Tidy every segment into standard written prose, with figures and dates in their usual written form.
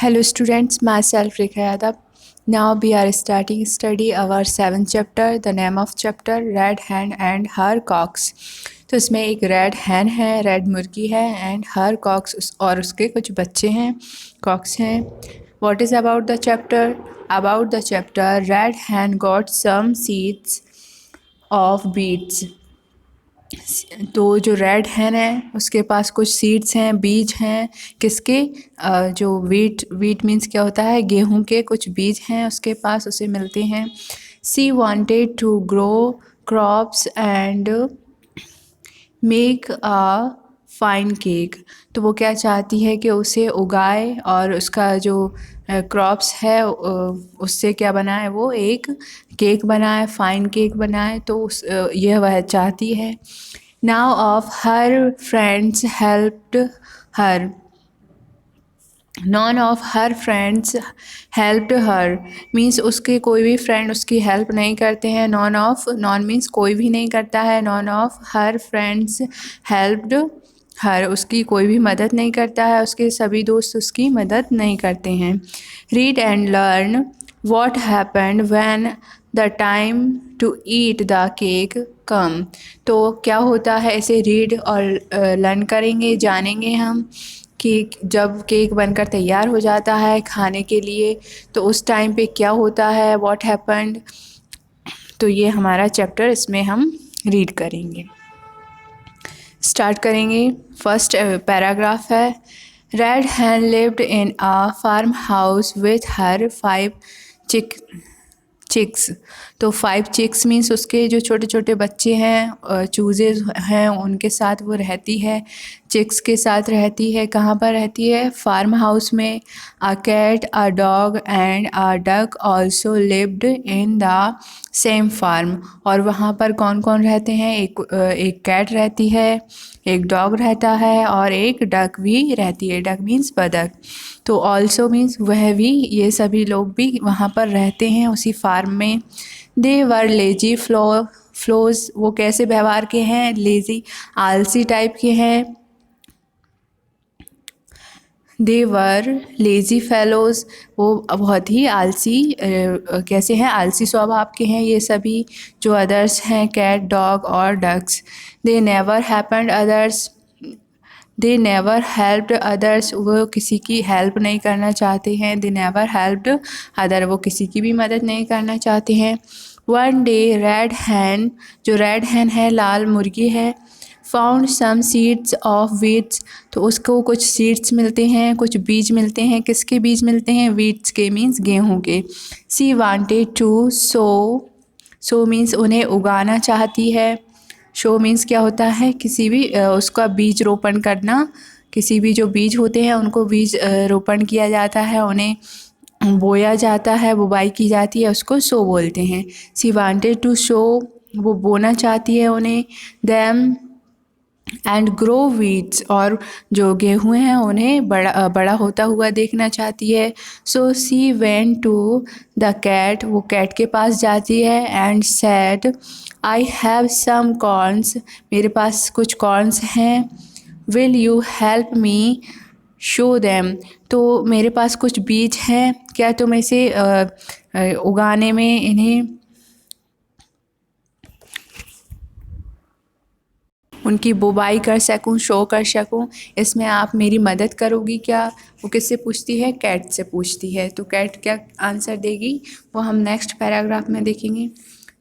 Hello students, myself Rekha Yadav. Now we are starting study our 7th chapter. The name of chapter Red Hen and Her Cocks. तो इसमें एक red hen है, red मुर्गी है and her COX और उसके कुछ बच्चे हैं, कॉक्स हैं. What is about the chapter? About the chapter, red hen got some seeds of beets. तो जो रेड हैन है उसके पास कुछ सीड्स हैं, बीज हैं. किसके? जो वीट मीन्स क्या होता है? गेहूं के कुछ बीज हैं उसके पास, उसे मिलते हैं. She wanted to grow crops and make a fine cake. तो वो क्या चाहती है कि उसे उगाए और उसका जो क्रॉप्स है उससे क्या बनाए, वो एक केक बनाए, फाइन केक बनाए. तो यह वह चाहती है. Now of her friends helped her. None of her friends helped her means उसके कोई भी फ्रेंड उसकी हेल्प नहीं करते हैं. नॉन मीन्स कोई भी नहीं करता है. None of her friends helped हर उसकी कोई भी मदद नहीं करता है, उसके सभी दोस्त उसकी मदद नहीं करते हैं. Read and learn what happened when the time to eat the cake come. तो क्या होता है, इसे रीड और लर्न करेंगे, जानेंगे हम कि जब केक बनकर तैयार हो जाता है खाने के लिए तो उस टाइम पे क्या होता है, व्हाट हैपेंड. तो ये हमारा चैप्टर, इसमें हम रीड करेंगे. स्टार्ट करेंगे. फर्स्ट पैराग्राफ है. Red hen lived in a farm house with her 5 chicks. तो 5 चिक्स मीन्स उसके जो छोटे छोटे बच्चे हैं, चूजेज हैं, उनके साथ वो रहती है, चिक्स के साथ रहती है. कहाँ पर रहती है? फार्म हाउस में. A cat, a dog and a duck also lived in the same farm. और वहाँ पर कौन कौन रहते हैं? एक कैट रहती है, एक डॉग रहता है और एक डक भी रहती है. डक मीन्स बतख. तो ऑल्सो मीन्स वह भी, ये सभी लोग भी वहाँ पर रहते हैं उसी फार्म में. दे वर लेजी फ्लोज. वो कैसे व्यवहार के हैं? लेजी, आलसी टाइप के हैं. दे वर लेजी फेलोज़. वो बहुत ही आलसी कैसे हैं? आलसी स्वभाव के हैं ये सभी जो अदर्स हैं, कैट, डॉग और ducks. They never happened others. They never helped others. वो किसी की हेल्प नहीं करना चाहते हैं. They never helped other. वो किसी की भी मदद नहीं करना चाहते हैं. वन डे रेड हैन, जो रेड हैन है लाल मुर्गी है, found some seeds of wheats. तो उसको कुछ सीड्स मिलते हैं, कुछ बीज मिलते हैं. किसके बीज मिलते हैं? वीट्स के मीन्स गेहूँ के. सी वांटेड टू सो मीन्स उन्हें उगाना चाहती है. शो मीन्स क्या होता है? किसी भी उसका बीज रोपण करना. किसी भी जो बीज होते हैं उनको बीज रोपण किया जाता है, उन्हें बोया जाता है, बुवाई की जाती है, उसको सो बोलते हैं. सी वांटेड टू शो, वो बोना चाहती है उन्हें. देम एंड ग्रो वीट्स, और जो गेहूँ हैं उन्हें बड़ा होता हुआ देखना चाहती है. So she went to the cat. वो कैट के पास जाती है. And said I have some corns. मेरे पास कुछ कॉर्न्स हैं. Will you help me show them. तो मेरे पास कुछ बीज हैं, क्या तुम इसे उगाने में, इन्हें उनकी बुवाई कर सकूं, शो कर सकूं, इसमें आप मेरी मदद करोगी क्या? वो किससे पूछती है? कैट से पूछती है. तो कैट क्या आंसर देगी वो हम नेक्स्ट पैराग्राफ में देखेंगे.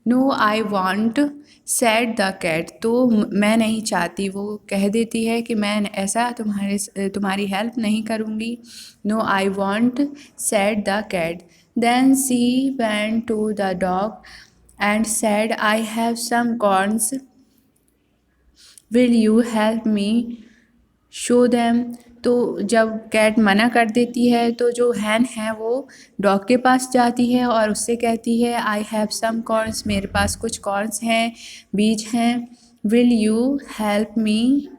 No I won't said the cat. तो मैं नहीं चाहती, वो कह देती है कि मैं ऐसा तुम्हारी हेल्प नहीं करूँगी. No I won't said the cat. Then she went to the dog and said I have some corns. Will you help me show them. तो जब कैट मना कर देती है तो जो हैन है वो डॉग के पास जाती है और उससे कहती है आई हैव सम कॉर्न्स. मेरे पास कुछ कॉर्न्स हैं, बीज हैं. Will you help me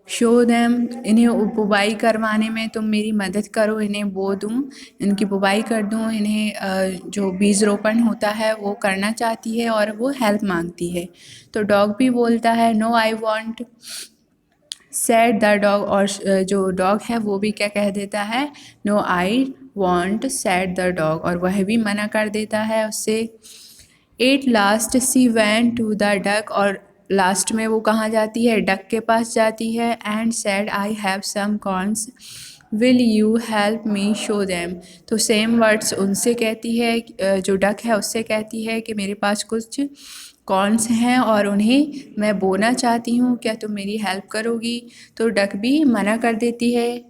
show them. इन्हें बुवाई करवाने में तुम मेरी मदद करो, इन्हें बो दूँ, इनकी बुवाई कर दूँ. इन्हें जो बीज रोपण होता है वो करना चाहती है और वो हेल्प मांगती है. तो डॉग भी बोलता है no I won't said the dog, और जो डॉग है वो भी क्या कह देता है, no I won't said the dog, और वह भी मना कर देता है उससे। At last she went to the duck, और लास्ट में वो कहाँ जाती है, डक के पास जाती है। And said I have some corns will you help me show them, तो सेम वर्ड्स उनसे कहती है, जो डक है उससे कहती है कि मेरे पास कुछ कॉर्न्स हैं और उन्हें मैं बोना चाहती हूँ, क्या तुम मेरी हेल्प करोगी। तो डक भी मना कर देती है,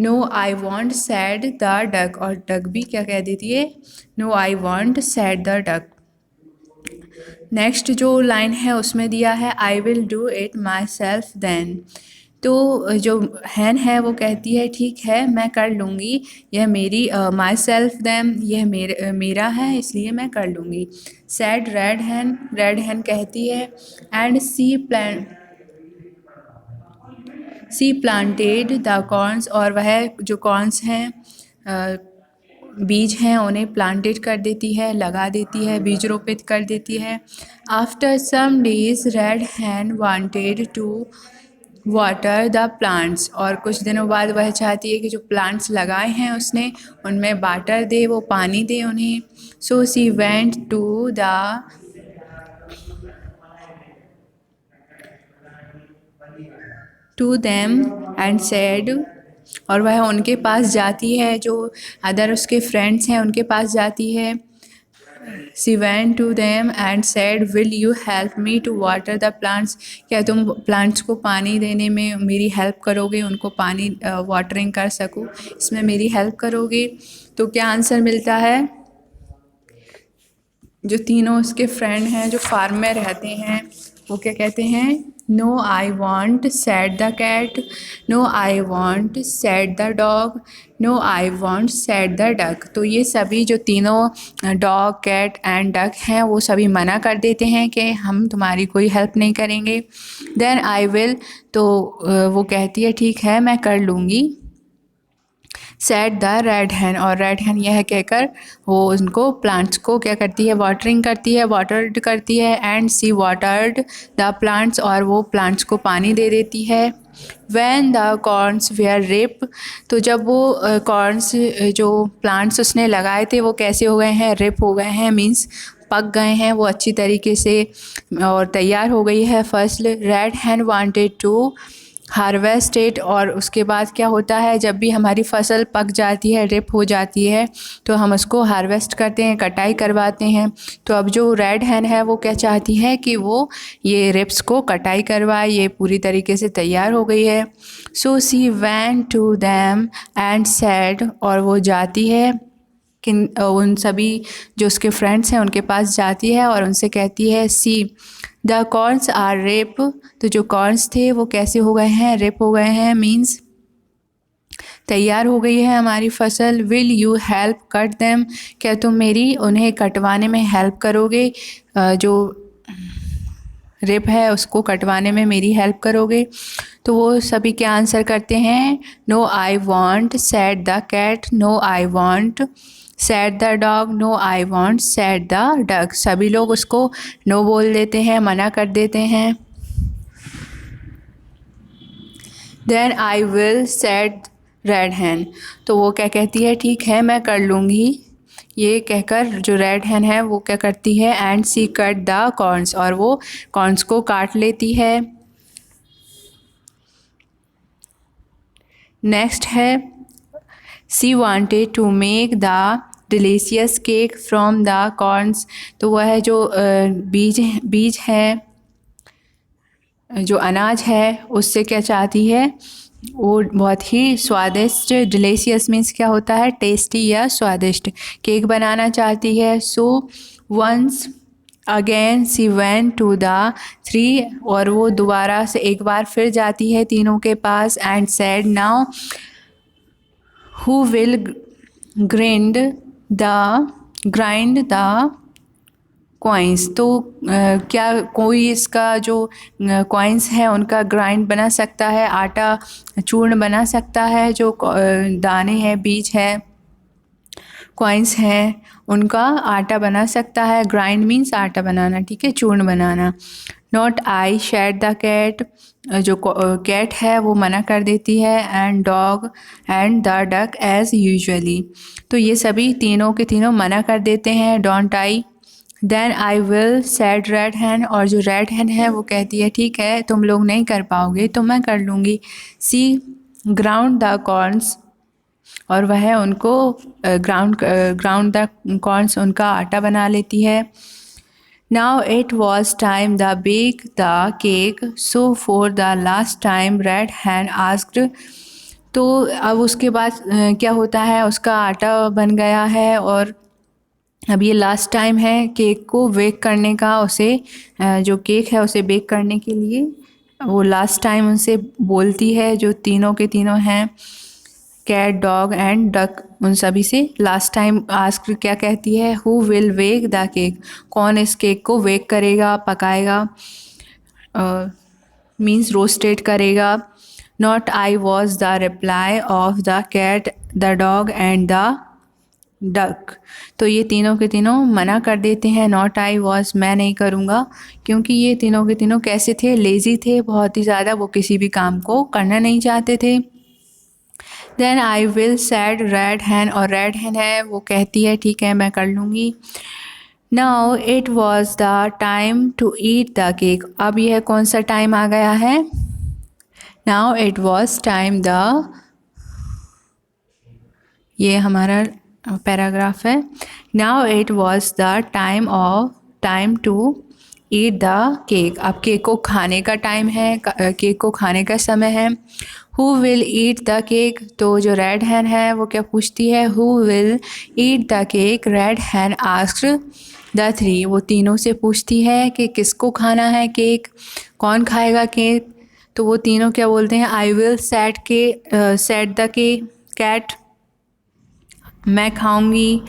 no I won't said the duck, और डक भी क्या कह देती है, no I won't said the duck. Next जो लाइन है उसमें दिया है I will do it myself then, तो जो हैन है वो कहती है ठीक है मैं कर लूँगी, यह मेरी माई सेल्फ दैम, यह मेरा है इसलिए मैं कर लूँगी। सैड रेड हैन कहती है and she planted the corns, और वह जो कॉर्न्स हैं बीज हैं उन्हें प्लांटेड कर देती है, लगा देती है, बीज रोपित कर देती है। After some days red hen wanted to water the plants, और कुछ दिनों बाद वह चाहती है कि जो प्लांट्स लगाए हैं उसने उनमें वाटर दे, वो पानी दे उन्हें। So she went to them and said, और वह उनके पास जाती है, जो अदर उसके फ्रेंड्स हैं उनके पास जाती है। She went to them and said will you help me to water the plants, क्या तुम प्लांट्स को पानी देने में मेरी हेल्प करोगे, उनको पानी वाटरिंग कर सकूँ इसमें मेरी हेल्प करोगे। तो क्या आंसर मिलता है, जो तीनों उसके फ्रेंड हैं जो फार्म में रहते हैं वो क्या कहते हैं, no I won't said the cat, no I won't said the dog, no I won't said the duck. तो ये सभी जो तीनों डॉग कैट एंड डक हैं वो सभी मना कर देते हैं कि हम तुम्हारी कोई हेल्प नहीं करेंगे। देन आई विल, तो वो कहती है ठीक है मैं कर लूँगी। सैड द रेड हैन, और रेड हैन यह कहकर वो उनको प्लांट्स को क्या करती है, वाटरिंग करती है, वाटर्ड करती है। And she watered the plants, और वो प्लांट्स को पानी दे देती है। When the corns were ripe, तो जब वो कॉर्न्स जो प्लांट्स उसने लगाए थे वो कैसे हो गए हैं, रिप हो गए हैं, मीन्स पक गए हैं वो अच्छी तरीके से और तैयार हो गई है फसल। Red hen wanted to harvest it, और उसके बाद क्या होता है, जब भी हमारी फसल पक जाती है, रिप हो जाती है, तो हम उसको हार्वेस्ट करते हैं, कटाई करवाते हैं। तो अब जो रेड हैन है वो क्या चाहती है कि वो ये रिप्स को कटाई करवाए, ये पूरी तरीके से तैयार हो गई है। So she went to them and said, और वो जाती है किन उन सभी जो उसके फ्रेंड्स हैं उनके पास जाती है और उनसे कहती है see the corns are ripe, तो जो कॉर्न्स थे वो कैसे हो गए हैं, रिप हो गए हैं, मीन्स तैयार हो गई है हमारी फसल। Will you help cut them, क्या तुम मेरी उन्हें कटवाने में हेल्प करोगे, जो रिप है उसको कटवाने में मेरी हेल्प करोगे। तो वो सभी क्या आंसर करते हैं, no I won't said the cat, no I won't said the dog, no I won't said the duck. सभी लोग उसको नो बोल देते हैं, मना कर देते हैं। Then I will said Red Hen, तो वो क्या कहती है ठीक है मैं कर लूँगी, ये कहकर जो रेड हैन है वो क्या करती है, and she cut the corns, और वो कॉर्न्स को काट लेती है। नेक्स्ट है she wanted to make the delicious cake from the corns, तो वह जो बीज है, जो अनाज है उससे क्या चाहती है, वो बहुत ही स्वादिष्ट, डिलीशियस मीन्स क्या होता है, टेस्टी या स्वादिष्ट केक बनाना चाहती है। So once again she went to the three, और वो दोबारा से एक बार फिर जाती है तीनों के पास। And said now who will grind the coins, तो क्या कोई इसका जो कॉइन्स है उनका ग्राइंड बना सकता है, आटा चूर्ण बना सकता है, जो दाने हैं, बीज है, कॉइन्स हैं, उनका आटा बना सकता है। ग्राइंड मीन्स आटा बनाना, ठीक है, चूर्ण बनाना। Not I said the cat, जो कैट है वो मना कर देती है, and dog and the duck as usually, तो ये सभी तीनों के तीनों मना कर देते हैं don't I. Then I will said red hen, और जो रेड हैन है वो कहती है ठीक है तुम लोग नहीं कर पाओगे तो मैं कर लूँगी। सी ग्राउंड द कॉर्न्स, और वह उनको ग्राउंड द कॉर्न्स, उनका आटा बना लेती है। Now it was time the bake the cake, so for the last time red hen asked, तो अब उसके बाद क्या होता है, उसका आटा बन गया है और अब ये लास्ट टाइम है केक को बेक करने का, उसे जो केक है उसे बेक करने के लिए वो लास्ट टाइम उनसे बोलती है, जो तीनों के तीनों हैं कैट डॉग एंड डक, उन सभी से लास्ट टाइम आस्क क्या कहती है, who will bake the cake, कौन इस केक को बेक करेगा, पकाएगा, मीन्स रोस्टेड करेगा। Not I was the reply of the cat the dog and the duck, तो ये तीनों के तीनों मना कर देते हैं, नॉट आई वॉज, मैं नहीं करूँगा, क्योंकि ये तीनों के तीनों कैसे थे, लेज़ी थे बहुत ही ज़्यादा, वो किसी भी काम को करना नहीं चाहते थे। Then I will said red hen, और रेड हैन है वो कहती है ठीक है मैं कर लूँगी। Now it was the time to eat the cake, अब यह कौन सा टाइम आ गया है, now it was time the, ये हमारा पैराग्राफ है। Now it was the time to eat the cake, अब केक को खाने का टाइम है, केक को खाने का समय है। Who will eat the cake, तो जो रेड हैन है वो क्या पूछती है, who will eat the cake, red hen asked the three, वो तीनों से पूछती है कि किसको खाना है केक, कौन खाएगा केक, तो वो तीनों क्या बोलते हैं, I will said the cat, मैं खाऊंगी,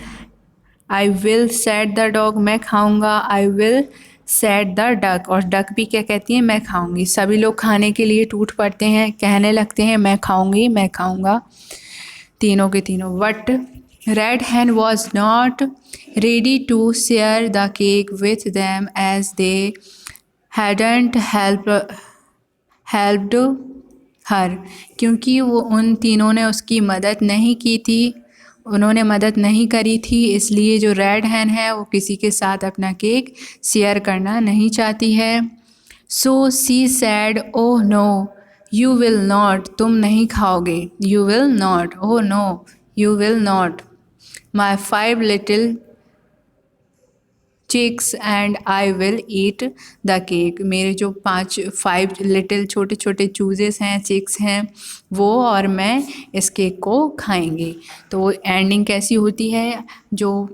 I will said the dog, मैं खाऊंगा, I will said the duck, और डक भी क्या कहती है, मैं खाऊंगी। सभी लोग खाने के लिए टूट पड़ते हैं, कहने लगते हैं मैं खाऊंगी, मैं खाऊंगा, तीनों के तीनों। But red hen was not ready to share the cake with them as they hadn't helped her, क्योंकि वो उन तीनों ने उसकी मदद नहीं की थी, उन्होंने मदद नहीं करी थी, इसलिए जो रेड हैन है वो किसी के साथ अपना केक शेयर करना नहीं चाहती है। So she said oh no you will not, तुम नहीं खाओगे, you will not, oh no you will not, my 5 little chicks and I will eat the cake, मेरे जो 5 लिटिल छोटे छोटे चूजेस हैं, चिक्स हैं, वो और मैं इस केक को खाएंगे। तो एंडिंग कैसी होती है, जो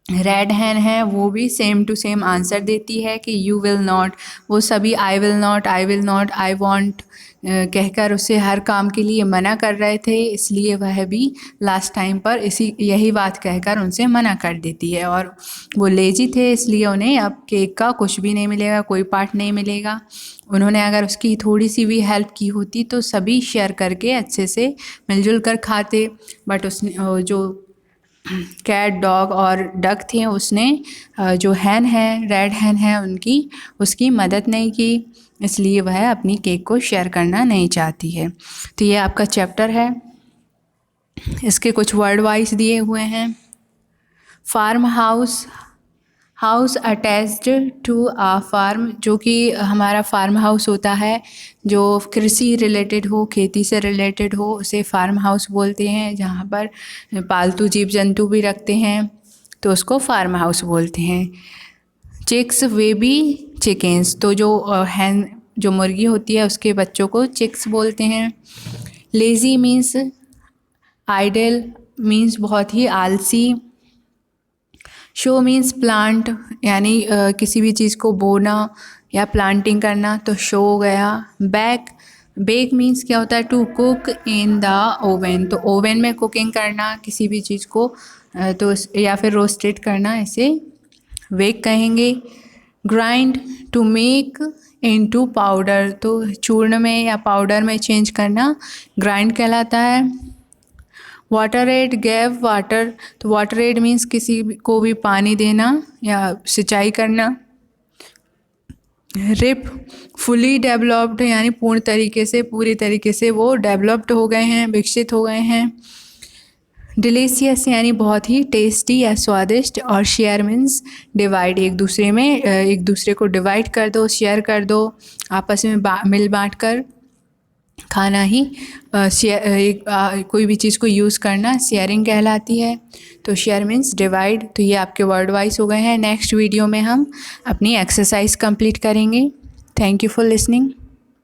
रेड हैन है वो भी सेम टू सेम आंसर देती है कि यू विल नॉट, वो सभी I will not, I will not, I want कहकर उसे हर काम के लिए मना कर रहे थे, इसलिए वह भी लास्ट टाइम पर यही बात कहकर उनसे मना कर देती है। और वो लेजी थे इसलिए उन्हें अब केक का कुछ भी नहीं मिलेगा, कोई पार्ट नहीं मिलेगा। उन्होंने अगर उसकी थोड़ी सी भी हेल्प की होती तो सभी शेयर करके अच्छे से मिलजुल कर खाते, बट उसने जो कैट डॉग और डक थे उसने जो हैन है, रेड हैन है, उसकी मदद नहीं की, इसलिए वह अपनी केक को शेयर करना नहीं चाहती है। तो ये आपका चैप्टर है, इसके कुछ वर्ड वाइज दिए हुए हैं। Farm house, house attached to a farm, जो कि हमारा फार्म हाउस होता है जो कृषि रिलेटेड हो, खेती से रिलेटेड हो, उसे फार्म हाउस बोलते हैं। जहाँ पर पालतू जीव जंतु भी रखते हैं तो उसको फार्म हाउस बोलते हैं। चिक्स बेबी चिकन्स, तो जो हैन जो मुर्गी होती है उसके बच्चों को चिक्स बोलते हैं। लेज़ी मीन्स आइडल, मीन्स बहुत ही आलसी। शो मीन्स प्लांट, यानी किसी भी चीज़ को बोना या प्लांटिंग करना, तो शो हो गया। बेक मीन्स क्या होता है, to cook in the oven, तो ओवन में कुकिंग करना किसी भी चीज़ को, तो या फिर रोस्टेड करना, इसे बेक कहेंगे। Grind, to make into powder, तो चूर्ण में या पाउडर में चेंज करना ग्राइंड कहलाता है। वाटर एड, गेव वाटर, तो वाटर एड मीन्स किसी को भी पानी देना या सिंचाई करना। रिप फुली डेवलप्ड यानी पूरी तरीके से वो डेवलप्ड हो गए हैं, विकसित हो गए हैं। डिलीशियस यानी बहुत ही टेस्टी या स्वादिष्ट। और शेयर मीन्स डिवाइड, एक दूसरे को डिवाइड कर दो, शेयर कर दो, आपस में मिल बांट कर खाना ही कोई भी चीज़ को यूज़ करना शेयरिंग कहलाती है। तो शेयर मीन्स डिवाइड। तो ये आपके वर्ड वाइज हो गए हैं। नेक्स्ट वीडियो में हम अपनी एक्सरसाइज कंप्लीट करेंगे। Thank you for listening.